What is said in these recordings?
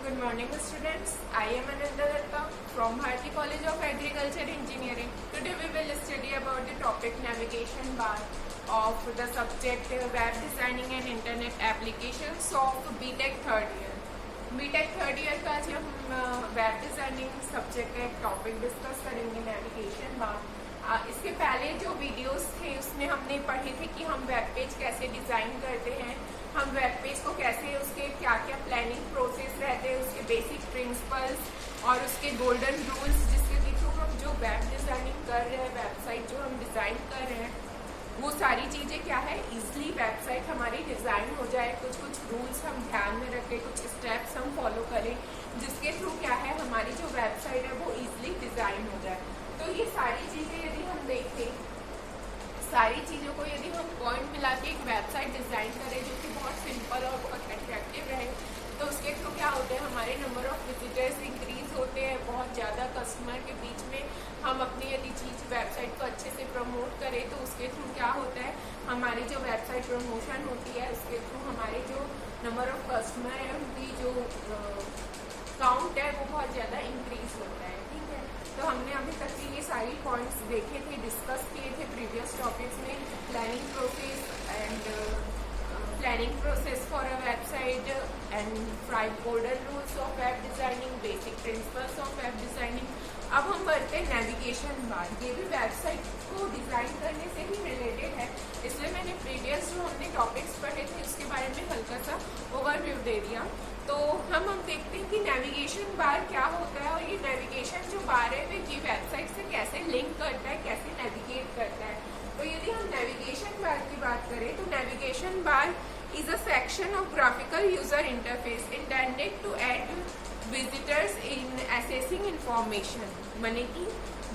Good morning, students. I am Ananda Datta from Bharati College of Agriculture Engineering. Today we will study about the topic navigation bar of the subject web designing and internet applications of BTech third year. BTech third year का आज हम web designing subject का एक topic discuss करेंगे, navigation bar. इसके पहले जो videos थे उसमें हमने पढ़े थे कि हम वेब पेज कैसे डिजाइन करते हैं, हम वेब पेज को कैसे, उसके क्या क्या प्लानिंग प्रोसेस रहते हैं, उसके बेसिक प्रिंसिपल्स और उसके गोल्डन रूल्स जिसके थ्रू हम जो वेब डिजाइनिंग कर रहे हैं, वेबसाइट जो हम डिजाइन कर रहे हैं, वो सारी चीज़ें क्या है इजली वेबसाइट हमारी डिज़ाइन हो जाए। कुछ कुछ रूल्स हम ध्यान में रखें, कुछ स्टेप्स हम फॉलो करें जिसके थ्रू क्या है हमारी जो वेबसाइट है वो इजली डिज़ाइन हो जाए। तो ये सारी चीज़ें यदि हम देखें, सारी चीज़ों को यदि हम पॉइंट मिला के एक वेबसाइट डिज़ाइन करें जो कि बहुत सिंपल और बहुत अट्रैक्टिव रहे, तो उसके थ्रू क्या होते हैं हमारे नंबर ऑफ विजिटर्स इंक्रीज होते हैं, बहुत ज़्यादा कस्टमर के बीच में हम अपनी यदि चीज़ वेबसाइट को अच्छे से प्रमोट करें तो उसके थ्रू क्या होता है हमारी जो वेबसाइट प्रमोशन होती है उसके थ्रू हमारे जो नंबर ऑफ कस्टमर है उनकी जो काउंट है वो बहुत ज़्यादा इंक्रीज होता है। ठीक है, तो हमने अभी तक के ये सारी पॉइंट्स देखे थे, डिस्कस किए थे प्रीवियस टॉपिक्स में। Planning process for a website and 5 golden rules of web designing, basic principles of web designing. अब हम बढ़ते हैं नेविगेशन बार। ये भी वेबसाइट को डिजाइन करने से ही रिलेटेड है, इसलिए मैंने प्रीवियस जो हमने टॉपिक्स पढ़े थे उसके बारे में हल्का सा ओवरव्यू दे दिया। तो हम देखते हैं कि नेविगेशन बार क्या होता है और ये नेविगेशन जो बार है वो ये वेबसाइट से कैसे लिंक करता है, कैसे नेविगेट करता है। तो यदि हम नेविगेशन बार की बात करें तो navigation bar is a section of graphical user interface intended to aid visitors in accessing information. माने कि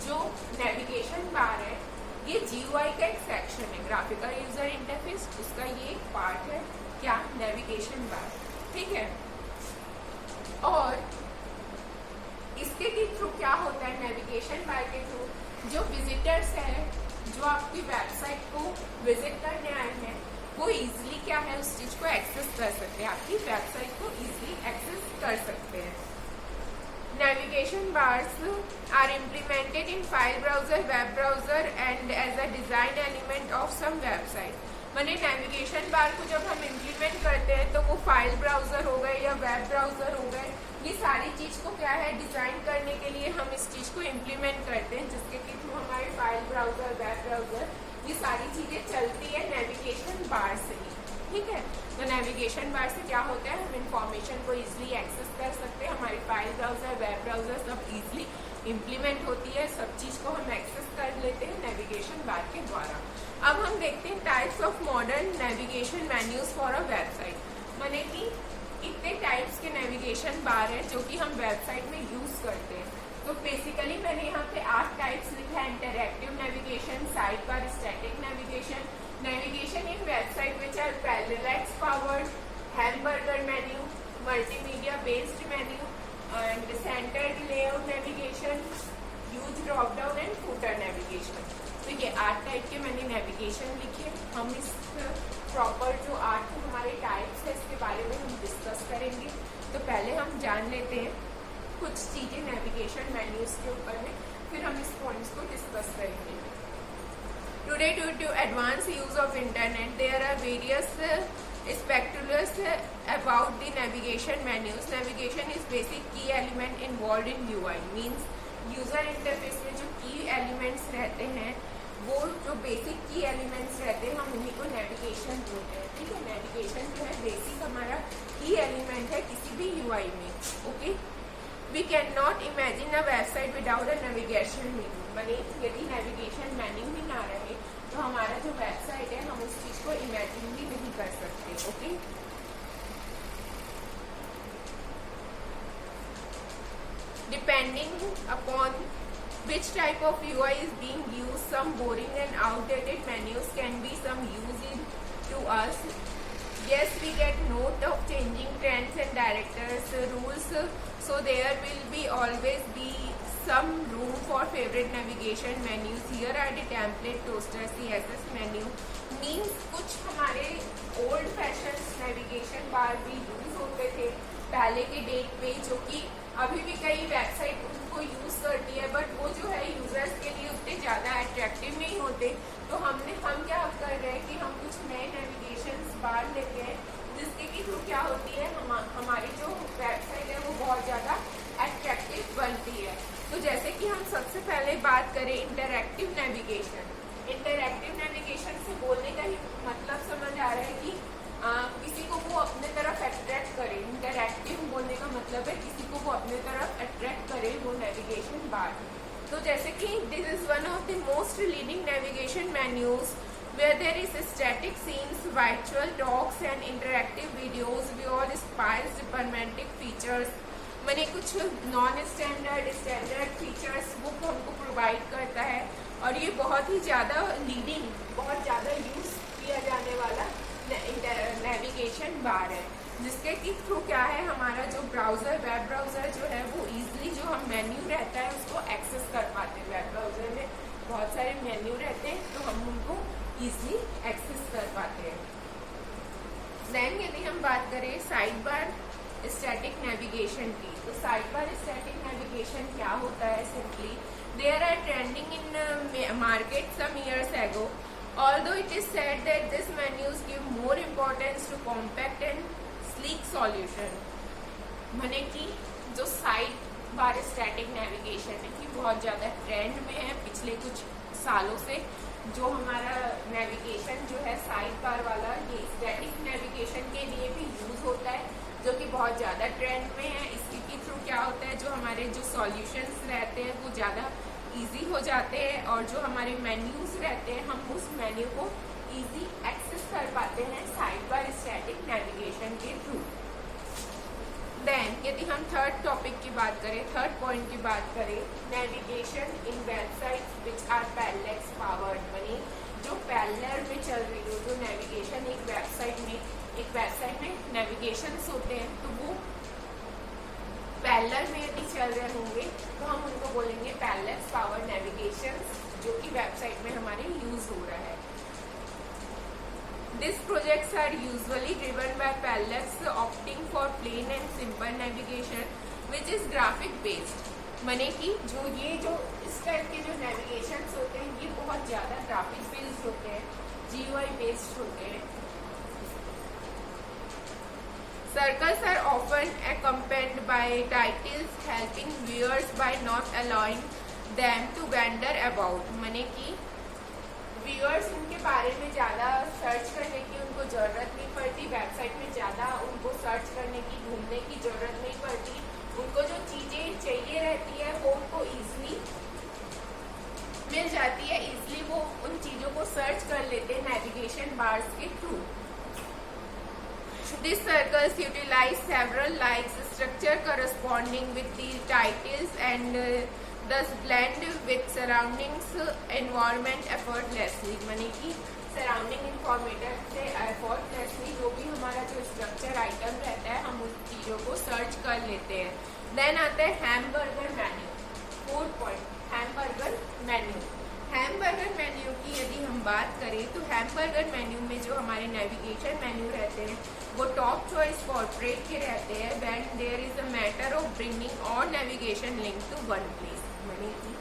जो नेविगेशन बार है ये GUI का एक सेक्शन है, ग्राफिकल यूजर इंटरफेस, उसका ये एक पार्ट है क्या, नेविगेशन बार। ठीक है, और इसके थ्रू क्या होता है नेविगेशन बार के थ्रू जो विजिटर्स है जो आपकी वेबसाइट को विजिट करने आए हैं वो इजीली क्या है उस चीज को एक्सेस कर सकते हैं, आपकी वेबसाइट को इजीली एक्सेस कर सकते हैं। Navigation bars are implemented in file browser, web browser and as a design element of some website. माने नेविगेशन बार को जब हम इम्प्लीमेंट करते हैं तो वो फाइल ब्राउजर हो गए या वेब ब्राउजर हो गए, ये सारी चीज को क्या है डिजाइन करने के लिए हम इस चीज को इम्प्लीमेंट करते हैं जिसके थ्रू हमारे फाइल ब्राउजर, वेब ब्राउजर, ये सारी चीजें चलती है नेविगेशन बार से ही। ठीक है, तो नेविगेशन बार से क्या होता है हम इंफॉर्मेशन को इजीली एक्सेस कर सकते हैं, हमारी फाइल ब्राउजर, वेब ब्राउजर सब इजीली इम्प्लीमेंट होती है, सब चीज को हम एक्सेस कर लेते हैं नेविगेशन बार के द्वारा। अब हम देखते हैं types of modern navigation menus for a website. माने कि कितने टाइप्स के नेविगेशन बार है जो कि हम वेबसाइट में यूज करते हैं। तो बेसिकली मैंने यहाँ पे 8 टाइप्स लिखा है, interactive navigation, side bar, static navigation, navigation in website which are parallax powered, hamburger menu, multimedia based menu and centred layout navigation, use drop down and footer navigation. तो ये 8 टाइप के मैंने navigation लिखे। हम इस proper जो 8 हमारे types है इसके बारे में हम डिस्कस करेंगे। तो पहले हम जान लेते हैं कुछ चीज़ें नेविगेशन मेन्यूज के ऊपर में, फिर हम इस पॉइंट्स को डिस्कस करेंगे। Today due to advance use of internet there are various spectacles about the navigation menus. Navigation is basic key element involved in UI. Means user interface में जो की एलिमेंट्स रहते हैं वो जो बेसिक की एलिमेंट्स रहते हैं हम उन्हीं को नेविगेशन बोलते हैं। ठीक है, नेविगेशन जो है बेसिक हमारा की एलिमेंट है किसी भी UI में। Okay, we can not imagine a website without a navigation menu. माने यदि नेविगेशन मेन्यू ही ना रहे तो हमारा जो वेबसाइट है हम उस चीज को इमेजिन भी नहीं कर सकते। Okay, depending upon which type of UI is being used, some boring and outdated menus can be some use to us. Yes, we get note of changing trends and directors rules, so there will be always be some room for favorite navigation menus. Here are the template toaster CSS menu. Means कुछ हमारे old fashioned navigation बार भी use होते थे पहले के date पे, जो कि अभी भी कई वेबसाइट उनको यूज करती है, बट वो जो है यूजर्स के लिए उतने ज़्यादा अट्रैक्टिव नहीं होते। तो हम क्या कर रहे हैं कि हम कुछ नए नेविगेशन बार लेते हैं, जिसके की थ्रू क्या होती है, हमारी जो वेबसाइट है वो बहुत ज़्यादा अट्रैक्टिव बनती है। तो जैसे कि हम सबसे पहले बात करें इंटरैक्टिव नेविगेशन। इंटरैक्टिव नेविगेशन से बोलने का ही मतलब समझ आ रहा है कि किसी को वो अपने तरफ अट्रैक्ट करे। इंटरैक्टिव बोलने का मतलब है किसी को वो अपने तरफ अट्रैक्ट करे वो नेविगेशन बार। तो जैसे कि this is one of the most leading navigation menus where there is static scenes, virtual talks and interactive videos with all spice romantic features। मैंने कुछ नॉन स्टैंडर्ड स्टैंडर्ड फीचर्स वो हमको provide करता है, और ये बहुत ही ज़्यादा लीडिंग, बहुत ज़्यादा यूज किया जाने वाला नेविगेशन बार है, जिसके की थ्रू क्या है, हमारा जो ब्राउज़र, वेब ब्राउज़र जो है वो इजीली जो हम मेन्यू रहता है उसको एक्सेस कर पाते हैं। वेब ब्राउज़र में बहुत सारे मेन्यू रहते हैं, तो हम उनको इजीली एक्सेस कर पाते हैं। देन यदि हम बात करें साइड बार स्टैटिक नेविगेशन की, तो साइड बार स्टैटिक नेविगेशन क्या होता है? Simply there are trending in market some years ago, although it is said that these menus give more importance to compact and sleek solution। माने कि जो side bar static navigation है कि बहुत ज़्यादा ट्रेंड में है पिछले कुछ सालों से। जो हमारा नेविगेशन जो है साइड बार वाला, ये स्टैटिक नेविगेशन के लिए भी यूज होता है, जो कि बहुत ज़्यादा ट्रेंड में है। इसके के थ्रू क्या होता है, जो हमारे जो सॉल्यूशंस रहते हैं वो ज़्यादा इजी हो जाते हैं, और जो हमारे मेन्यूज रहते हैं हम उस मेन्यू को इजी एक्सेस कर पाते हैं साइड बार स्टैटिक नेविगेशन के थ्रू। देन यदि हम थर्ड टॉपिक की बात करें, थर्ड पॉइंट की बात करें, navigation in website which are parallel powered. मनी जो पैरेलल में चल रही हो, जो नेविगेशन एक वेबसाइट में नेविगेशंस होते हैं, तो वो पैरेलल में यदि चल रहे होंगे तो हम उनको बोलेंगे पैरेलल पावर नेविगेशंस, जो कि वेबसाइट में हमारे यूज हो रहा है। These projects are usually driven by parallels opting for plain and simple navigation which is graphic based। माने कि जो इस टाइप के जो नेविगेशंस होते हैं ये बहुत ज़्यादा ग्राफिक बेस्ड होते हैं, GUI बेस्ड होते हैं। Circles are often accompanied by titles helping viewers by not allowing them to wander about। माने कि व्यूअर्स उनके बारे में ज़्यादा सर्च करने की उनको ज़रूरत नहीं पड़ती, वेबसाइट में ज़्यादा उनको सर्च करने की, ढूंढने की ज़रूरत नहीं पड़ती। उनको जो चीज़ें चाहिए रहती है वो उनको ईजिली मिल जाती है, ईजिली वो उन चीज़ों को सर्च कर लेते हैं नेविगेशन बार्स के through. These circles utilize several likes structure corresponding with the titles and thus blend with surroundings environment effortlessly। माने कि सराउंडिंग इंफॉर्मेटर से effortlessly जो भी हमारा जो स्ट्रक्चर आइटम रहता है हम उस चीज़ों को सर्च कर लेते हैं। देन आता है hamburger menu. Fourth point, hamburger menu. Hamburger menu की यदि हम बात करें तो हैमबर्गर मेन्यू में जो हमारे नेविगेशन मेन्यू रहते हैं वो टॉप चॉइस पोर्ट्रेट के रहते हैं। When there is a matter of bringing all navigation link to one place. माने कि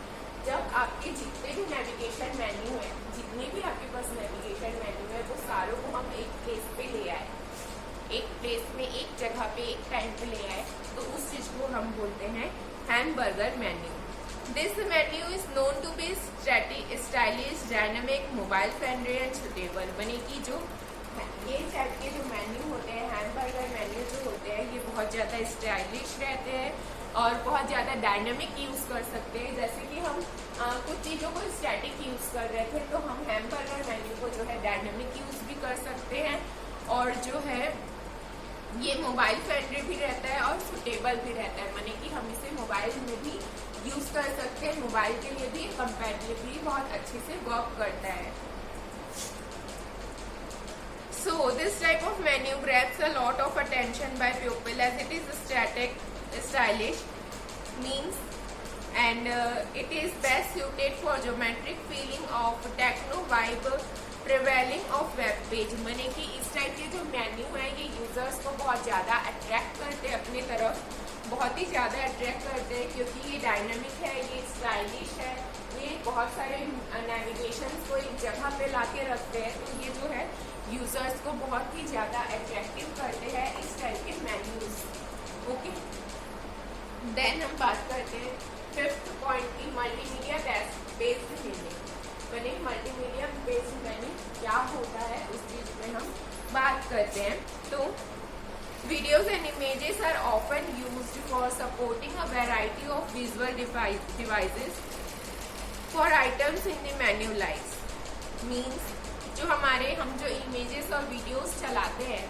जब आपके जितने भी नेविगेशन मेन्यू है, जितने भी आपके पास नेविगेशन मेन्यू है वो सारों को हम एक प्लेस पे ले आए, एक प्लेस में एक जगह पे एक टाइम पे ले आए, तो उस चीज़ को हम बोलते हैं hamburger menu. This menu is known to be stylish, dynamic, mobile friendly and suitable। बने कि जो ये टाइप के जो मेन्यू होते हैं, हैमबर्गर मेन्यू जो होते हैं, ये बहुत ज़्यादा स्टाइलिश रहते हैं और बहुत ज़्यादा डायनामिक यूज़ कर सकते हैं। जैसे कि हम कुछ चीज़ों को स्टैटिक यूज़ कर रहे थे, तो हम हैमबर्गर मेन्यू को जो है डायनामिक यूज़ भी कर सकते हैं, और जो है ये मोबाइल फ्रेंडली भी रहता है और सुटेबल भी रहता है। माने कि हम इसे मोबाइल में भी यूज कर सकते हैं, मोबाइल के लिए भी कंपैटिबली बहुत अच्छे से वर्क करता है। So this type of menu grabs a lot of attention by people as it is static, stylish, means and it is best suited for geometric feeling of techno vibe prevailing of web page। माने कि इस type के जो menu है ये users को बहुत ज़्यादा अट्रैक्ट करते हैं अपनी तरफ, बहुत ही ज़्यादा अट्रैक्ट करते हैं, क्योंकि ये डायनामिक है, ये स्टाइलिश है, ये बहुत सारे नेविगेशन को एक जगह पे ला के रखते हैं। तो ये जो है यूज़र्स को बहुत ही ज़्यादा अट्रैक्टिव करते हैं इस टाइप के मेन्यूज। ओके, देन हम बात करते हैं फिफ्थ पॉइंट की मल्टीमीडिया बेस्ड मेन्यू। मैंने मल्टीमीडिया बेस्ड मेन्यू क्या होता है उस चीज़ में हम बात करते हैं। तो videos and images are often used for supporting a variety of visual devices for items in the menu lines. Means जो हम जो images और videos चलाते हैं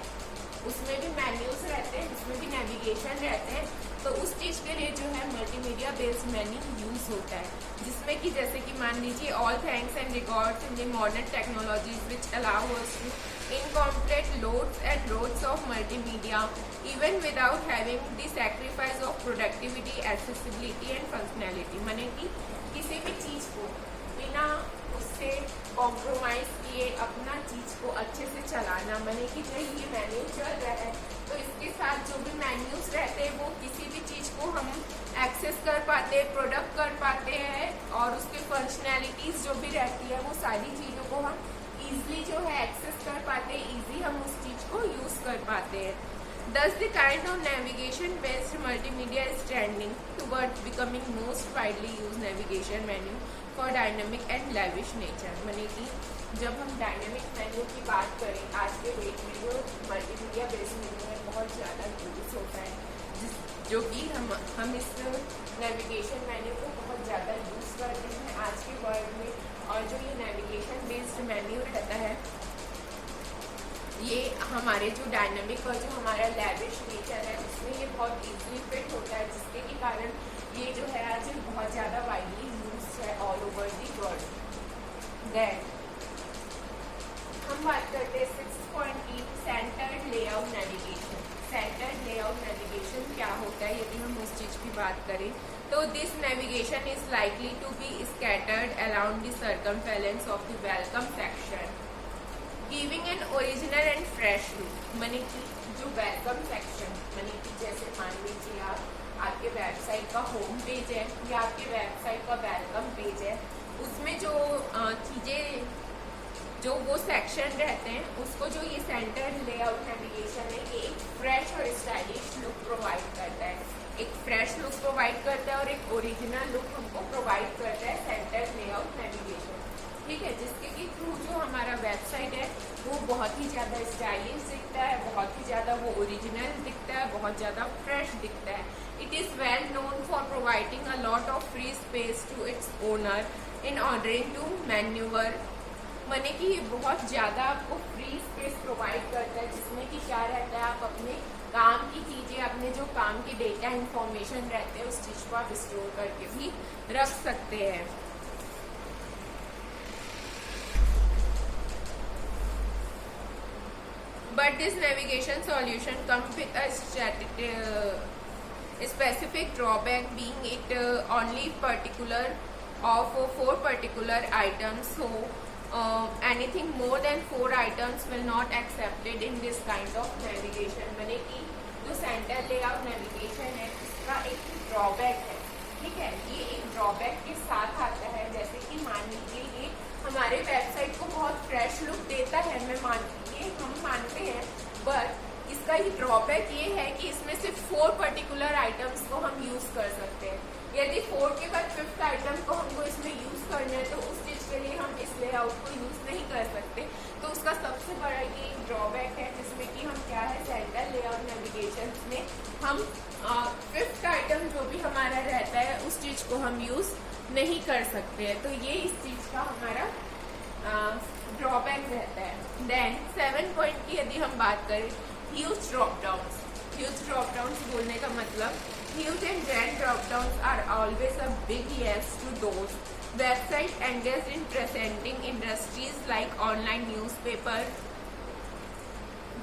उसमें भी मेन्यूज रहते हैं, उसमें भी नेविगेशन रहते हैं। तो उस चीज़ के लिए जो है मल्टीमीडिया बेस्ड मेन्यू यूज होता है, जिसमें कि जैसे कि मान लीजिए all thanks and records in the modern technologies which allow us to incorporate loads and loads of multimedia even without having the sacrifice of productivity, accessibility and functionality। माने कि किसी भी चीज़ को बिना उससे कॉम्प्रोमाइज़ किए अपना चीज़ को अच्छे से चलाना। माने कि जो ये मेन्यू चल रहा है तो इसके साथ जो भी मेन्यूज रहते हैं वो किसी भी चीज़ को हम एक्सेस कर पाते हैं, प्रोडक्ट कर पाते हैं, और उसके फंक्शनैलिटीज़ जो भी रहती है वो सारी चीज़ों को हम ईजिली जो है एक्सेस कर पाते हैं, ईजी हम उस चीज़ को यूज़ कर पाते हैं। Thus the kind of navigation based multimedia is trending towards becoming most widely used navigation menu for dynamic and lavish nature। माने कि जब हम डायनेमिक मेन्यू की बात करें आज के डेट में जो मल्टीमीडिया बेस्ड मेन्यू है बहुत ज़्यादा यूज होता है, जो कि हम इस नेविगेशन मेन्यू को बहुत ज़्यादा यूज़ करते हैं आज के वर्ल्ड में। और जो ये नेविगेशन बेस्ड मेन्यू रहता है ये हमारे जो डायनामिक और जो हमारा लैविश नेचर है उसमें ये बहुत इजीली फिट होता है, जिसके के कारण ये जो है आज बहुत ज़्यादा वाइडली यूज है all over the world. Then हम बात करते हैं 6.8 centred layout navigation. Centred layout navigation क्या होता है यदि हम उस चीज़ की बात करें तो this navigation is likely to be scattered around the circumference of the welcome section giving an original and fresh look. माने कि जो वेलकम सेक्शन माने कि जैसे मान लीजिए आपके वेबसाइट का होम पेज है या आपके वेबसाइट का वेलकम पेज है, उसमें जो चीज़ें जो वो सेक्शन रहते हैं उसको जो ये सेंटर्ड लेआउट नेविगेशन है ये एक फ्रेश और स्टाइलिश लुक प्रोवाइड करता है, एक फ्रेश लुक प्रोवाइड करता है और एक ओरिजिनल लुक हमको प्रोवाइड करता है सेंटर्ड लेआउट नेविगेशन। ठीक है, जिसके के थ्रू जो हमारा वेबसाइट है वो बहुत ही ज़्यादा स्टाइलिश दिखता है, बहुत ही ज़्यादा वो ओरिजिनल दिखता है, बहुत ज़्यादा फ्रेश दिखता है। It is well known for providing a lot of free space to its owner in ordering to manoeuvre. माने कि ये बहुत ज़्यादा आपको फ्री स्पेस प्रोवाइड करता है, जिसमें कि क्या रहता है आप अपने काम की चीज़ें, अपने जो काम की डेटा इंफॉर्मेशन रहते हैं उस चीज़ को आप स्टोर करके भी रख सकते हैं। But this navigation solution comes with a specific drawback, being it only particular of 4 particular items. So anything more than 4 items will not accepted in this kind of navigation। माने कि जो सेंटर लेआउट नेविगेशन है इसका एक drawback है। ठीक है, ये एक ड्रॉबैक के साथ आता है, जैसे कि मान लीजिए ये हमारे वेबसाइट को बहुत फ्रेश लुक देता है, हम मानते हैं, बट इसका ही ड्रॉबैक ये है कि इसमें सिर्फ 4 पर्टिकुलर आइटम्स को हम यूज़ कर सकते हैं। यदि 4 के बाद 5th आइटम को हमको इसमें यूज़ करना है तो उस चीज़ के लिए हम इस लेआउट को यूज़ नहीं कर सकते। तो उसका सबसे बड़ा ये ड्रॉबैक है, जिसमें कि हम क्या है सेंटर लेआउट नेविगेशन में हम 5th आइटम जो भी हमारा रहता है उस चीज़ को हम यूज़ नहीं कर सकते हैं। तो ये इस चीज़ का हमारा ड्रॉबैक रहता है। देन 7 पॉइंट की यदि हम बात करें huge drop downs. Huge drop downs बोलने का मतलब huge and grand drop downs are always a big yes to those website engaged in presenting industries like online newspaper,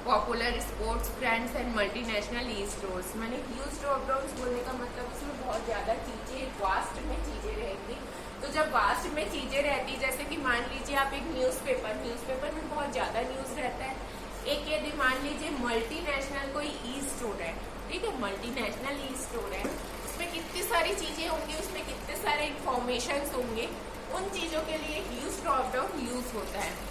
popular sports brands and multinational e stores. मैंने huge drop downs बोलने का मतलब उसमें बहुत ज़्यादा चीज़ें वास्ट में चीज़ें रहेंगी। तो जब वास्ट में चीज़ें रहती, जैसे कि मान लीजिए आप एक न्यूज़पेपर में बहुत ज़्यादा न्यूज़ रहता है, एक यदि मान लीजिए मल्टीनेशनल कोई ई स्टोर है, ठीक है, मल्टीनेशनल ई स्टोर है, उसमें कितनी सारी चीजें होंगी, उसमें कितने सारे इंफॉर्मेशन होंगे, उन चीजों के लिए यूज ड्रॉप डाउन यूज होता है।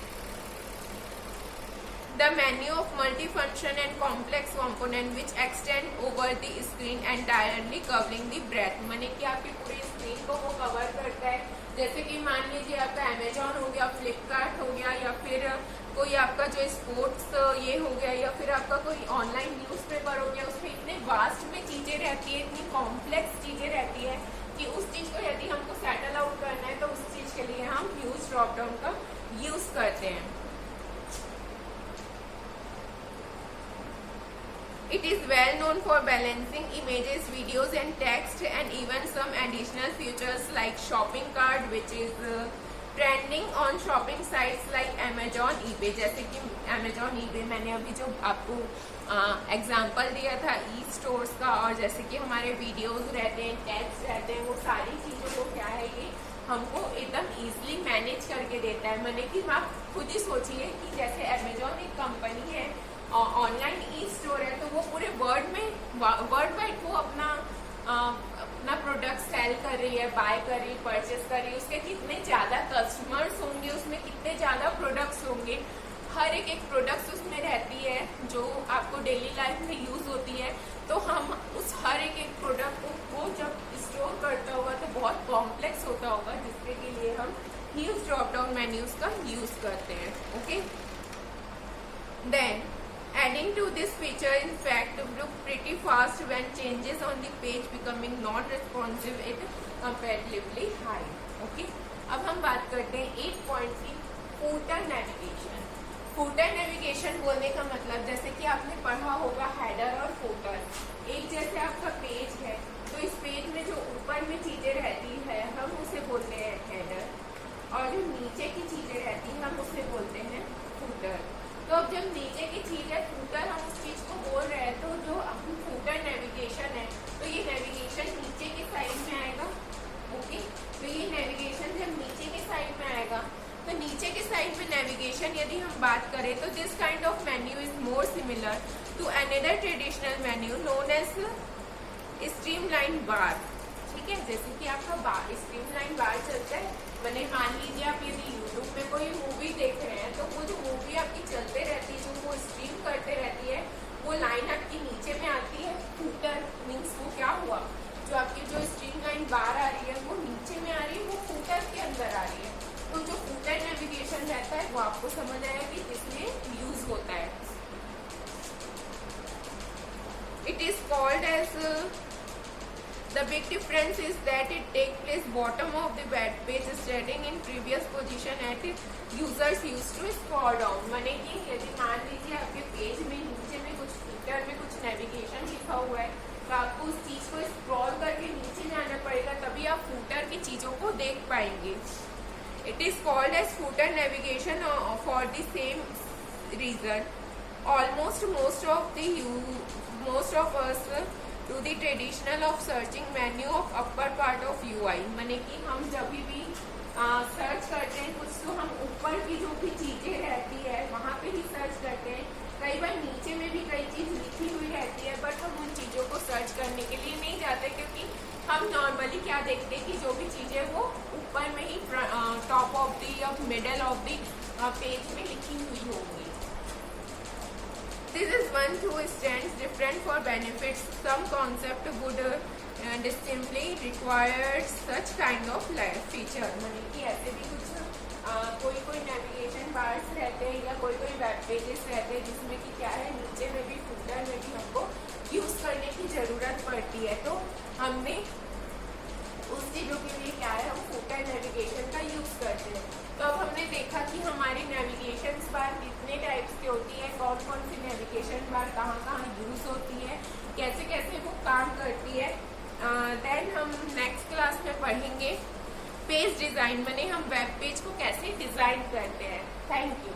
The menu of multifunction and complex component which extend over the screen entirely covering the breadth, माने कि आपकी पूरी स्क्रीन को वो कवर करता है। जैसे कि मान लीजिए आपका अमेजॉन हो गया, फ्लिपकार्ट हो गया, या फिर कोई आपका जो स्पोर्ट्स ये हो गया, या फिर आपका कोई ऑनलाइन न्यूज़पेपर हो गया, उसमें इतने वास्ट में चीजें रहती है, इतनी कॉम्प्लेक्स चीजें रहती है कि उस चीज को यदि हमको सेटल आउट करना है तो उस चीज के लिए हम यूज ड्रॉप डाउन का यूज करते हैं। It is well known for balancing images, videos and text and even some additional features like shopping cart which is trending on shopping sites like Amazon, eBay। जैसे कि Amazon, eBay मैंने अभी जो आपको example दिया था ई स्टोर्स का, और जैसे कि हमारे वीडियोस रहते हैं, टेक्स्ट रहते हैं, वो सारी चीज़ों को क्या है ये हमको एकदम इजीली मैनेज करके देता है। मैंने कि आप खुद ही सोचिए कि जैसे Amazon एक कंपनी है, ऑनलाइन ई स्टोर है, तो वो पूरे वर्ल्ड वाइड वो अपना प्रोडक्ट सेल कर रही है, बाय कर रही है, परचेस कर रही है, उसके कितने ज़्यादा कस्टमर्स होंगे, उसमें कितने ज़्यादा प्रोडक्ट्स होंगे, हर एक प्रोडक्ट्स उसमें रहती है जो आपको डेली लाइफ में यूज़ होती है। तो हम उस हर एक प्रोडक्ट को जब स्टोर करता होगा तो बहुत कॉम्प्लेक्स होता होगा, जिसके के लिए हम यूज ड्रॉप डाउन मेन्यूज का यूज करते हैं। Okay, then adding to this feature in fact look pretty fast when changes on the page becoming non-responsive at comparatively high। okay, अब हम बात करते हैं 8.3 फूटर नेविगेशन। फूटर नेविगेशन बोलने का मतलब जैसे कि आपने पढ़ा होगा हेडर और फूटर, एक जैसे आपका पेज है तो इस पेज में जो ऊपर में चीजें रहती है हम उसे बोलते हैं हेडर, और जो नीचे की चीजें रहती हैं हम उसे बोलते हैं फूटर। तो अब जब नीचे की चीज है फूटर, हम उस चीज को बोल रहे हैं, तो जो फूटर नेविगेशन है तो ये नेविगेशन नीचे की साइड में आएगा। ओके, तो ये नेविगेशन जब नीचे की साइड में आएगा तो नीचे की साइड में नेविगेशन यदि हम बात करें तो this kind of menu is more similar to another traditional menu known as streamline bar. ठीक है, जैसे कि आपका स्ट्रीमलाइन बार चलता है, मैंने मान लीजिए आप यदि यूट्यूब में कोई मूवी देख रहे हैं तो वो जो मूवी आपकी चलते रहती है, जो वो स्ट्रीम करते रहती है, वो लाइन आपकी नीचे में आती है। फूटर मीन्स वो क्या हुआ, जो आपकी जो स्ट्रीम लाइन बार आ रही है वो नीचे में आ रही है, वो फूटर के अंदर आ रही है। तो जो फूटर नेविगेशन रहता है वो आपको समझ आया कि किसमें यूज होता है। It is called as The big difference is that it takes place bottom of the web page starting in previous position at users used to scroll down। माने कि यदि मान लीजिए आपके पेज में नीचे में कुछ फूटर में कुछ नेविगेशन लिखा हुआ है तो आपको उस चीज को स्क्रॉल करके नीचे जाना पड़ेगा, तभी आप फूटर की चीजों को देख पाएंगे। It is called as footer navigation for the same reason। most of us to the traditional of searching menu of upper part of UI। माने कि हम जब भी सर्च करते हैं कुछ तो हम ऊपर की जो भी चीजें रहती है वहाँ पे ही सर्च करते हैं। कई बार नीचे में भी कई चीज लिखी हुई रहती है बट हम उन चीजों को सर्च करने के लिए नहीं जाते, क्योंकि हम नॉर्मली क्या देखते हैं कि जो भी चीजें वो ऊपर में ही टॉप ऑफ दी या मिडल ऑफ दी पेज में लिखी हुई होंगी। This is one who stands different for benefits। Some concept would distinctly require such kind of feature। माने कि ऐसे भी कुछ कोई नेविगेशन बार्स रहते हैं या कोई वेब पेजेस रहते हैं जिसमें कि क्या है नीचे में भी फूटर में भी हमको यूज करने की जरूरत पड़ती है, तो हमने उस चीजों के लिए क्या है हम फूटर नेविगेशन का यूज करते हैं। तो अब हमने देखा कि हमारी नेविगेशन बार कितने टाइप्स की होती है, कौन कौन सी नेविगेशन बार कहाँ यूज होती है, कैसे कैसे वो काम करती है। देन हम नेक्स्ट क्लास में पढ़ेंगे पेज डिजाइन, माने हम वेब पेज को कैसे डिजाइन करते हैं। Thank you.